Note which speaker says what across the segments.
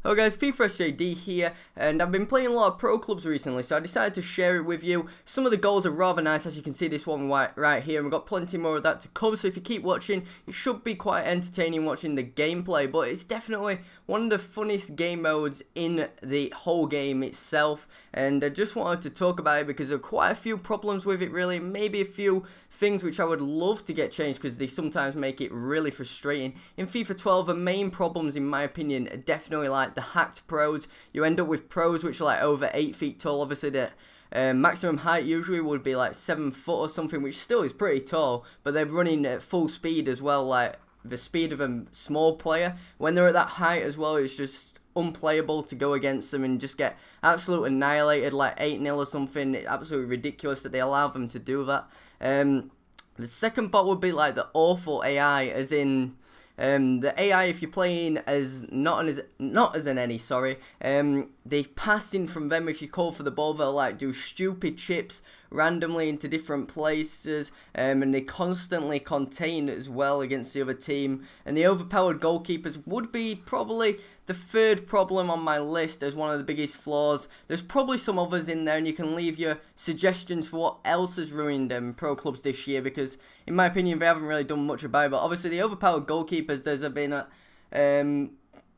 Speaker 1: Hello guys, FIFA SJD here, and I've been playing a lot of pro clubs recently, so I decided to share it with you. Some of the goals are rather nice, as you can see this one right here, and we've got plenty more of that to cover, so if you keep watching, it should be quite entertaining watching the gameplay, but it's definitely one of the funniest game modes in the whole game itself, and I just wanted to talk about it because there are quite a few problems with it really, maybe a few things which I would love to get changed because they sometimes make it really frustrating. In FIFA 12, the main problems in my opinion are definitely like the hacked pros. You end up with pros which are like over 8 feet tall. Obviously the maximum height usually would be like 7 foot or something, which still is pretty tall, but they're running at full speed as well, like the speed of a small player. When they're at that height as well, it's just unplayable to go against them and just get absolutely annihilated, like 8-0 or something. It's absolutely ridiculous that they allow them to do that. The second bot would be like the awful AI, as in the AI, if you're playing as not as an any, they passing from them. If you call for the ball, they'll like do stupid chips randomly into different places, and they constantly contain as well against the other team. And the overpowered goalkeepers would be probably the third problem on my list as one of the biggest flaws. There's probably some others in there, and you can leave your suggestions for what else has ruined pro clubs this year, because in my opinion they haven't really done much about it. But obviously the overpowered goalkeepers, there's been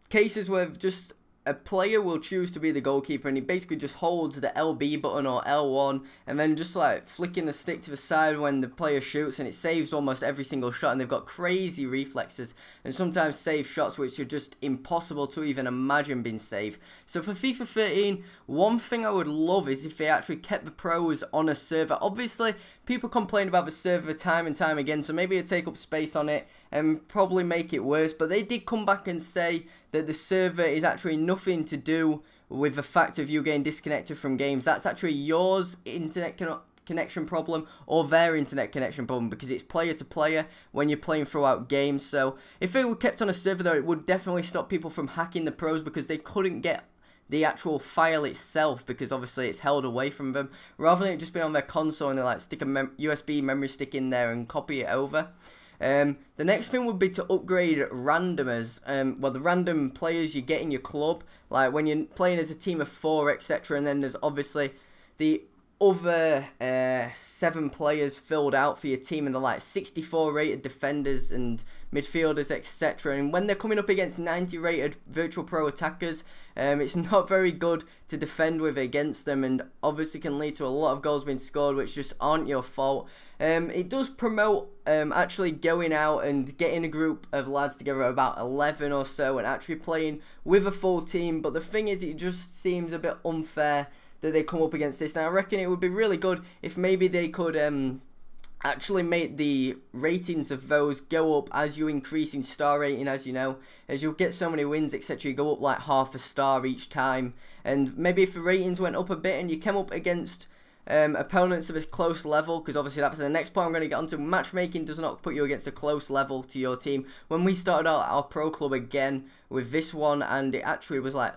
Speaker 1: cases where just a player will choose to be the goalkeeper and he basically just holds the LB button or L1 and then just like flicking the stick to the side when the player shoots, and it saves almost every single shot, and they've got crazy reflexes and sometimes save shots which are just impossible to even imagine being saved. So for FIFA 13, one thing I would love is if they actually kept the pros on a server. Obviously people complain about the server time and time again, so maybe it'd take up space on it and probably make it worse, but they did come back and say that the server is actually nothing to do with the fact of you getting disconnected from games. That's actually yours internet connection problem or their internet connection problem, because it's player to player when you're playing throughout games. So if it were kept on a server though, it would definitely stop people from hacking the pros, because they couldn't get the actual file itself, because obviously it's held away from them, rather than it just being on their console and they like stick a USB memory stick in there and copy it over. The next thing would be to upgrade randomers, well, the random players you get in your club, like when you're playing as a team of 4, etc. And then there's obviously the other 7 players filled out for your team, and they're like 64 rated defenders and midfielders, etc. And when they're coming up against 90 rated virtual pro attackers, it's not very good to defend with against them, and obviously can lead to a lot of goals being scored which just aren't your fault. It does promote actually going out and getting a group of lads together, about 11 or so, and actually playing with a full team, but the thing is, it just seems a bit unfair that they come up against this. Now I reckon it would be really good if maybe they could actually make the ratings of those go up as you increase in star rating. As you know, as you'll get so many wins, etc., you go up like half a star each time. And maybe if the ratings went up a bit and you came up against opponents of a close level, because obviously that's the next point I'm going to get onto. Matchmaking does not put you against a close level to your team. When we started out our pro club again with this one, and it actually was like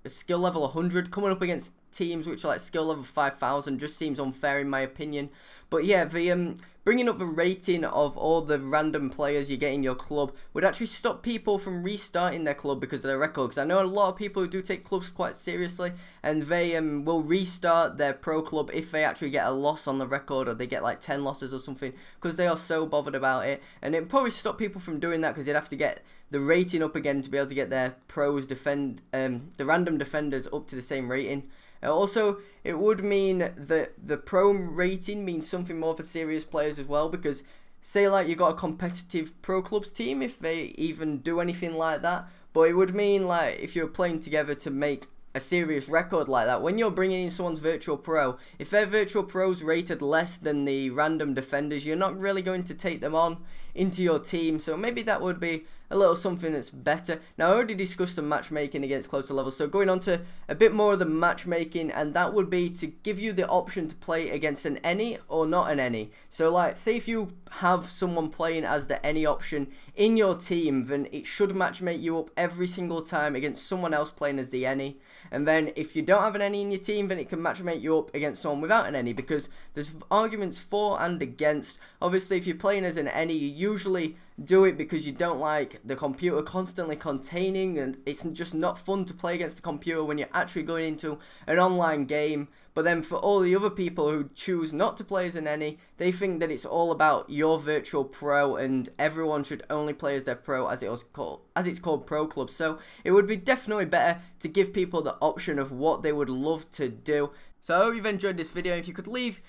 Speaker 1: skill level 100, coming up against teams which are like skill level 5000 just seems unfair in my opinion. But yeah, the bringing up the rating of all the random players you get in your club would actually stop people from restarting their club because of their record. Because I know a lot of people who do take clubs quite seriously, and they will restart their pro club if they actually get a loss on the record, or they get like 10 losses or something, because they are so bothered about it. And it probably stop people from doing that, because they'd have to get the rating up again to be able to get their pros the random defenders up to the same rating. Also, it would mean that the pro rating means something more for serious players as well, because say like you got a competitive pro clubs team, if they even do anything like that, but it would mean like if you're playing together to make a serious record like that, when you're bringing in someone's virtual pro, if their virtual pro's rated less than the random defenders, you're not really going to take them on into your team. So maybe that would be a little something that's better. Now I already discussed the matchmaking against closer levels, so going on to a bit more of the matchmaking, and that would be to give you the option to play against an any or not an any. So like say if you have someone playing as the any option in your team, then it should matchmake you up every single time against someone else playing as the any. And then if you don't have an any in your team, then it can matchmake you up against someone without an any, because there's arguments for and against. Obviously if you're playing as an any, you usually do it because you don't like the computer constantly containing, and it's just not fun to play against the computer when you're actually going into an online game. But then for all the other people who choose not to play as an any, they think that it's all about your virtual pro and everyone should only play as their pro, as it's called pro clubs. So it would be definitely better to give people the option of what they would love to do. So I hope you've enjoyed this video. If you could leave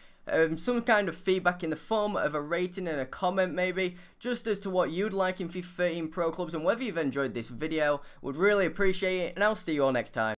Speaker 1: some kind of feedback in the form of a rating and a comment maybe, just as to what you'd like in FIFA 13 Pro Clubs and whether you've enjoyed this video, would really appreciate it, and I'll see you all next time.